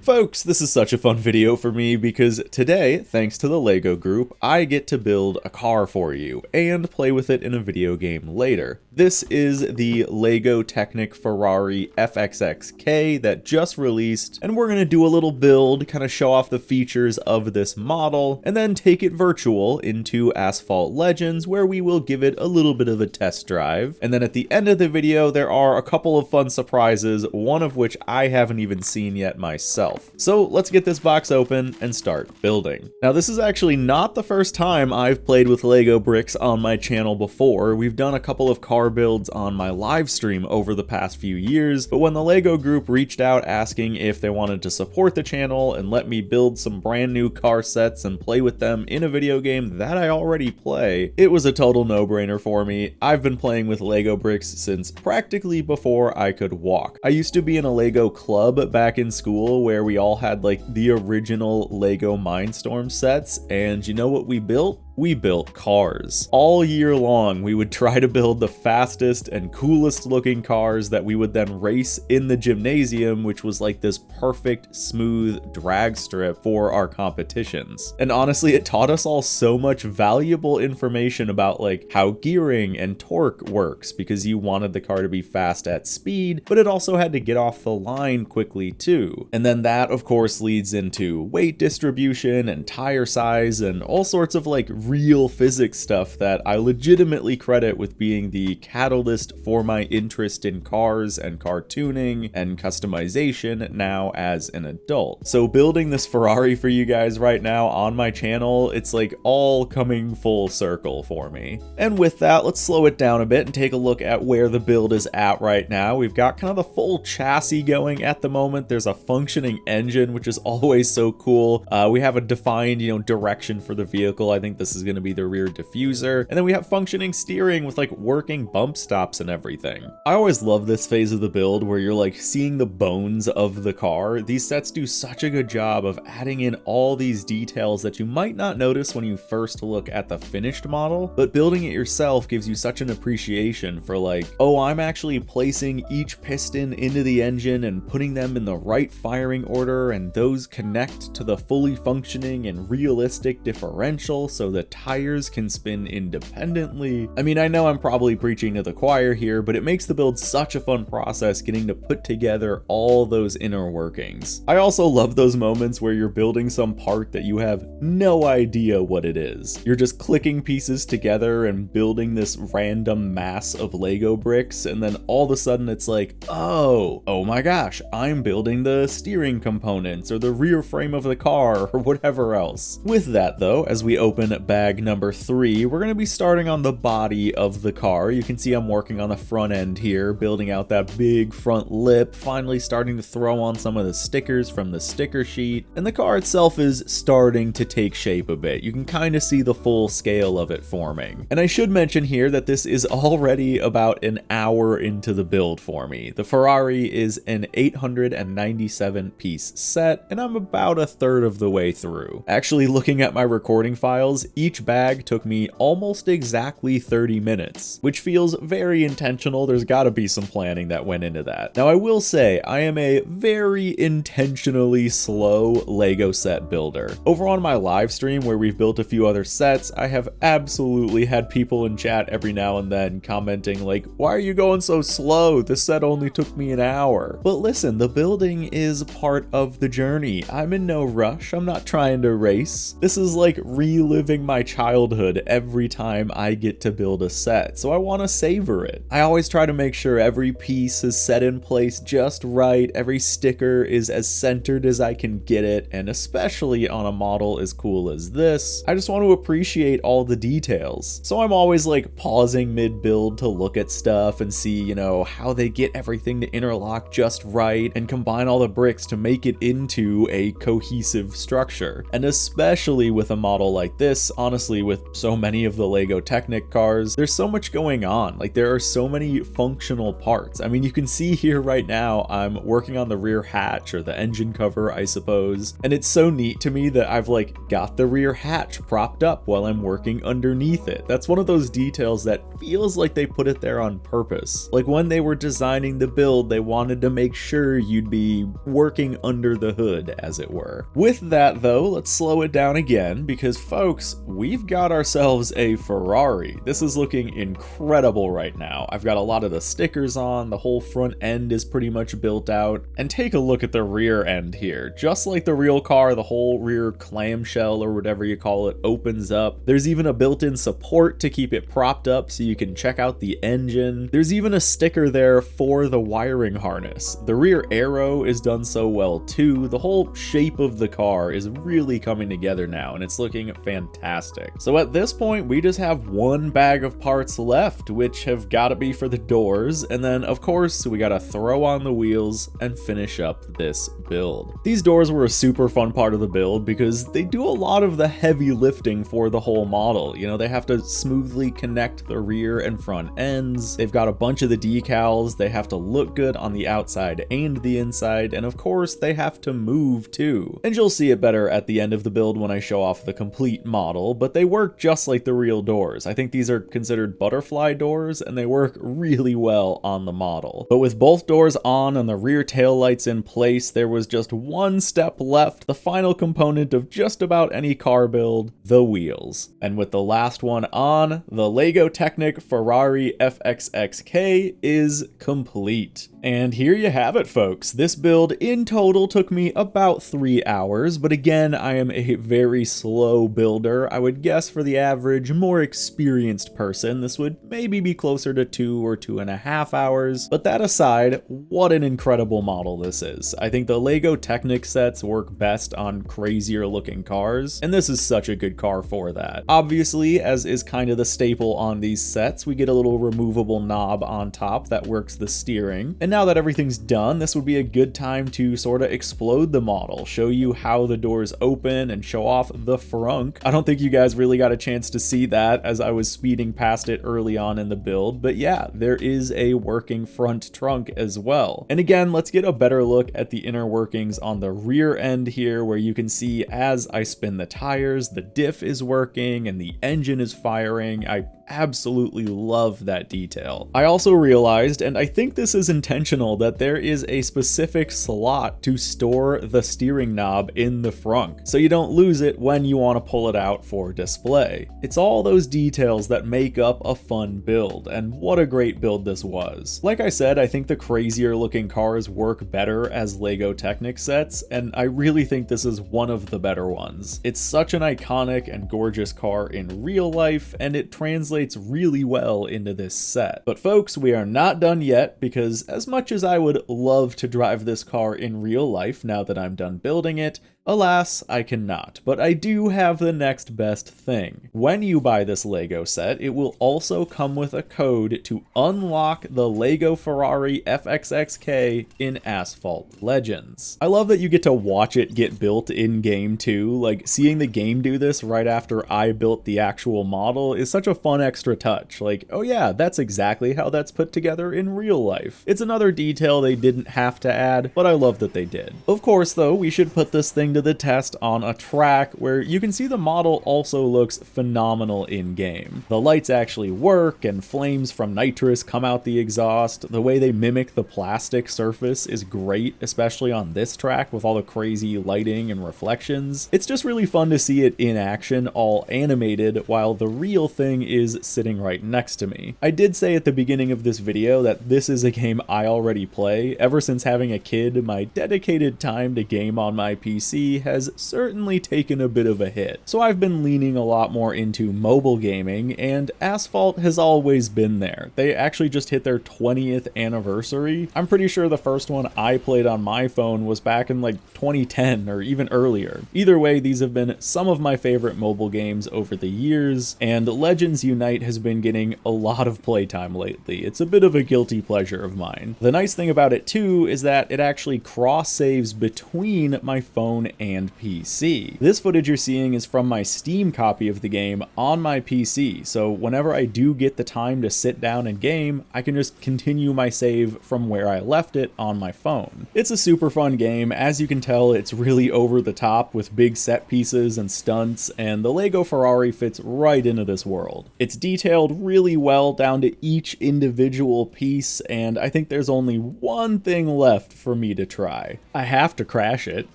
Folks, this is such a fun video for me because today, thanks to the LEGO group, I get to build a car for you and play with it in a video game later. This is the LEGO Technic Ferrari FXX that just released, and we're going to do a little build, kind of show off the features of this model, and then take it virtual into Asphalt Legends, where we will give it a little bit of a test drive. And then at the end of the video, there are a couple of fun surprises, one of which I haven't even seen yet myself. So let's get this box open and start building. Now, this is actually not the first time I've played with LEGO bricks on my channel before. We've done a couple of car builds on my live stream over the past few years, but when the LEGO group reached out asking if they wanted to support the channel and let me build some brand new car sets and play with them in a video game that I already play, it was a total no-brainer for me. I've been playing with LEGO bricks since practically before I could walk. I used to be in a LEGO club back in school where we all had like the original LEGO Mindstorm sets, and you know what we built? We built cars. All year long, we would try to build the fastest and coolest looking cars that we would then race in the gymnasium, which was like this perfect, smooth drag strip for our competitions. And honestly, it taught us all so much valuable information about like how gearing and torque works, because you wanted the car to be fast at speed, but it also had to get off the line quickly too. And then that, of course, leads into weight distribution and tire size and all sorts of like real physics stuff that I legitimately credit with being the catalyst for my interest in cars and car tuning and customization now as an adult. So building this Ferrari for you guys right now on my channel, it's like all coming full circle for me. And with that, let's slow it down a bit and take a look at where the build is at right now. We've got kind of the full chassis going at the moment. There's a functioning engine, which is always so cool. We have a defined, direction for the vehicle. I think this is going to be the rear diffuser, and then we have functioning steering with like working bump stops and everything. I always love this phase of the build where you're like seeing the bones of the car. These sets do such a good job of adding in all these details that you might not notice when you first look at the finished model, but building it yourself gives you such an appreciation for like, oh, I'm actually placing each piston into the engine and putting them in the right firing order, and those connect to the fully functioning and realistic differential so the tires can spin independently. I mean, I know I'm probably preaching to the choir here, but it makes the build such a fun process getting to put together all those inner workings. I also love those moments where you're building some part that you have no idea what it is. You're just clicking pieces together and building this random mass of LEGO bricks, and then all of a sudden it's like, oh my gosh, I'm building the steering components or the rear frame of the car or whatever else. With that though, as we open bag number 3, we're going to be starting on the body of the car. You can see I'm working on the front end here, building out that big front lip, finally starting to throw on some of the stickers from the sticker sheet, and the car itself is starting to take shape a bit. You can kind of see the full scale of it forming. And I should mention here that this is already about an hour into the build for me. The Ferrari is an 897 piece set, and I'm about a third of the way through. Actually, looking at my recording files, each bag took me almost exactly 30 minutes, which feels very intentional. There's got to be some planning that went into that. Now, I will say I am a very intentionally slow LEGO set builder. Over on my live stream where we've built a few other sets, I have absolutely had people in chat every now and then commenting like, why are you going so slow? This set only took me an hour. But listen, the building is part of the journey. I'm in no rush. I'm not trying to race. This is like reliving my childhood every time I get to build a set, so I want to savor it. I always try to make sure every piece is set in place just right, every sticker is as centered as I can get it, and especially on a model as cool as this, I just want to appreciate all the details. So I'm always like pausing mid-build to look at stuff and see, how they get everything to interlock just right and combine all the bricks to make it into a cohesive structure. And especially with a model like this, honestly with so many of the Lego Technic cars. There's so much going on. Like, there are so many functional parts. I mean, you can see here right now, I'm working on the rear hatch, or the engine cover, I suppose. And it's so neat to me that I've like got the rear hatch propped up while I'm working underneath it. That's one of those details that feels like they put it there on purpose. Like when they were designing the build, they wanted to make sure you'd be working under the hood, as it were. With that though, let's slow it down again, because folks, we've got ourselves a Ferrari. This is looking incredible right now. I've got a lot of the stickers on, the whole front end is pretty much built out, and take a look at the rear end here. Just like the real car, the whole rear clamshell, or whatever you call it, opens up. There's even a built-in support to keep it propped up so you can check out the engine. There's even a sticker there for the wiring harness. The rear arrow is done so well too. The whole shape of the car is really coming together now, and it's looking fantastic. So at this point, we just have one bag of parts left, which have got to be for the doors, and then of course we got to throw on the wheels and finish up this build. These doors were a super fun part of the build because they do a lot of the heavy lifting for the whole model. You know, they have to smoothly connect the rear and front ends. They've got a bunch of the decals. They have to look good on the outside and the inside, and of course they have to move too. And you'll see it better at the end of the build when I show off the complete model, but they work just like the real doors. I think these are considered butterfly doors, and they work really well on the model. But with both doors on and the rear tail lights in place, there was just one step left, the final component of just about any car build, the wheels. And with the last one on, the Lego Technic Ferrari FXXK is complete. And here you have it, folks. This build in total took me about 3 hours, but again, I am a very slow builder. I would guess for the average, more experienced person, this would maybe be closer to 2 or 2.5 hours. But that aside, what an incredible model this is. I think the Lego Technic sets work best on crazier looking cars, and this is such a good car for that. Obviously, as is kind of the staple on these sets, we get a little removable knob on top that works the steering. And now that everything's done, this would be a good time to sort of explode the model, show you how the doors open and show off the frunk. I don't think you guys really got a chance to see that as I was speeding past it early on in the build, but yeah, there is a working front trunk as well. And again, let's get a better look at the inner workings on the rear end here, where you can see as I spin the tires, the diff is working and the engine is firing. I absolutely love that detail. I also realized, and I think this is intentional, that there is a specific slot to store the steering knob in the frunk, so you don't lose it when you want to pull it out for display. It's all those details that make up a fun build, and what a great build this was. Like I said, I think the crazier looking cars work better as Lego Technic sets, and I really think this is one of the better ones. It's such an iconic and gorgeous car in real life, and it translates really well into this set. But folks, we are not done yet, because as much as I would love to drive this car in real life now that I'm done building it, alas, I cannot, but I do have the next best thing. When you buy this Lego set, it will also come with a code to unlock the Lego Ferrari FXXK in Asphalt Legends. I love that you get to watch it get built in-game too. Like, seeing the game do this right after I built the actual model is such a fun extra touch. Like, oh yeah, that's exactly how that's put together in real life. It's another detail they didn't have to add, but I love that they did. Of course though, we should put this thing to the test on a track where you can see the model also looks phenomenal in game. The lights actually work, and flames from nitrous come out the exhaust. The way they mimic the plastic surface is great, especially on this track with all the crazy lighting and reflections. It's just really fun to see it in action, all animated, while the real thing is sitting right next to me. I did say at the beginning of this video that this is a game I already play. Ever since having a kid, my dedicated time to game on my PC has certainly taken a bit of a hit. So I've been leaning a lot more into mobile gaming, and Asphalt has always been there. They actually just hit their 20th anniversary. I'm pretty sure the first one I played on my phone was back in like 2010 or even earlier. Either way, these have been some of my favorite mobile games over the years, and Legends Unite has been getting a lot of playtime lately. It's a bit of a guilty pleasure of mine. The nice thing about it too is that it actually cross saves between my phone and PC. This footage you're seeing is from my Steam copy of the game on my PC, so whenever I do get the time to sit down and game, I can just continue my save from where I left it on my phone. It's a super fun game. As you can tell, it's really over the top with big set pieces and stunts, and the Lego Ferrari fits right into this world. It's detailed really well down to each individual piece, and I think there's only one thing left for me to try. I have to crash it.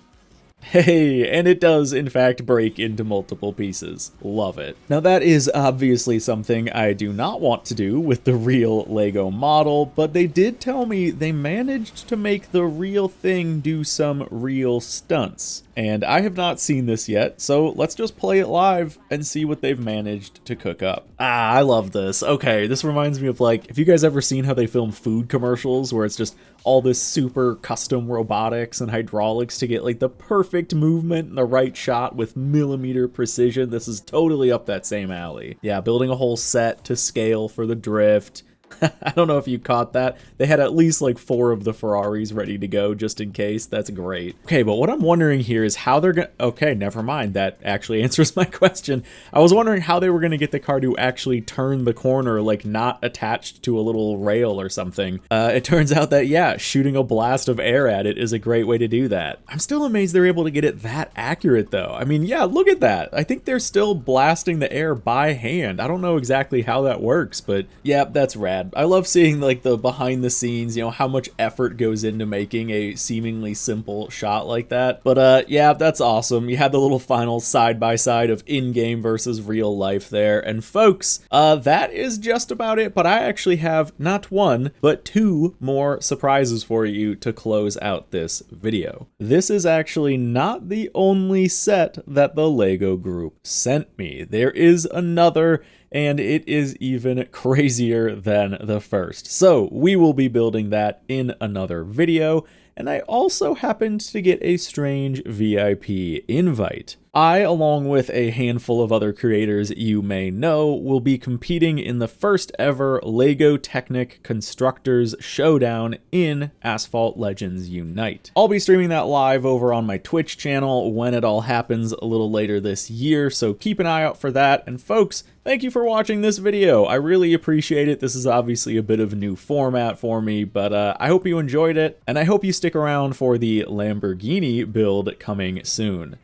Hey, and it does in fact break into multiple pieces. Love it. Now that is obviously something I do not want to do with the real Lego model, but they did tell me they managed to make the real thing do some real stunts. And I have not seen this yet, so let's just play it live and see what they've managed to cook up. Ah, I love this. Okay, this reminds me of, like, if you guys ever seen how they film food commercials where it's just all this super custom robotics and hydraulics to get like the perfect movement and the right shot with millimeter precision. This is totally up that same alley. Yeah, building a whole set to scale for the drift. I don't know if you caught that. They had at least like 4 of the Ferraris ready to go just in case. That's great. Okay, but what I'm wondering here is how they're gonna... Okay, never mind. That actually answers my question. I was wondering how they were gonna get the car to actually turn the corner, like not attached to a little rail or something. It turns out that, yeah, shooting a blast of air at it is a great way to do that. I'm still amazed they're able to get it that accurate though. I mean, yeah, look at that. I think they're still blasting the air by hand. I don't know exactly how that works, but yeah, that's rad. I love seeing like the behind the scenes, you know, how much effort goes into making a seemingly simple shot like that. But yeah, that's awesome. You had the little final side by side of in-game versus real life there. And folks, that is just about it. But I actually have not 1, but 2 more surprises for you to close out this video. This is actually not the only set that the Lego group sent me. There is another, and it is even crazier than the first. So we will be building that in another video. And I also happened to get a strange VIP invite. I, along with a handful of other creators you may know, will be competing in the first ever LEGO Technic Constructors Showdown in Asphalt Legends Unite. I'll be streaming that live over on my Twitch channel when it all happens a little later this year, so keep an eye out for that. And folks, thank you for watching this video. I really appreciate it. This is obviously a bit of a new format for me, but I hope you enjoyed it, and I hope you stick around for the Lamborghini build coming soon.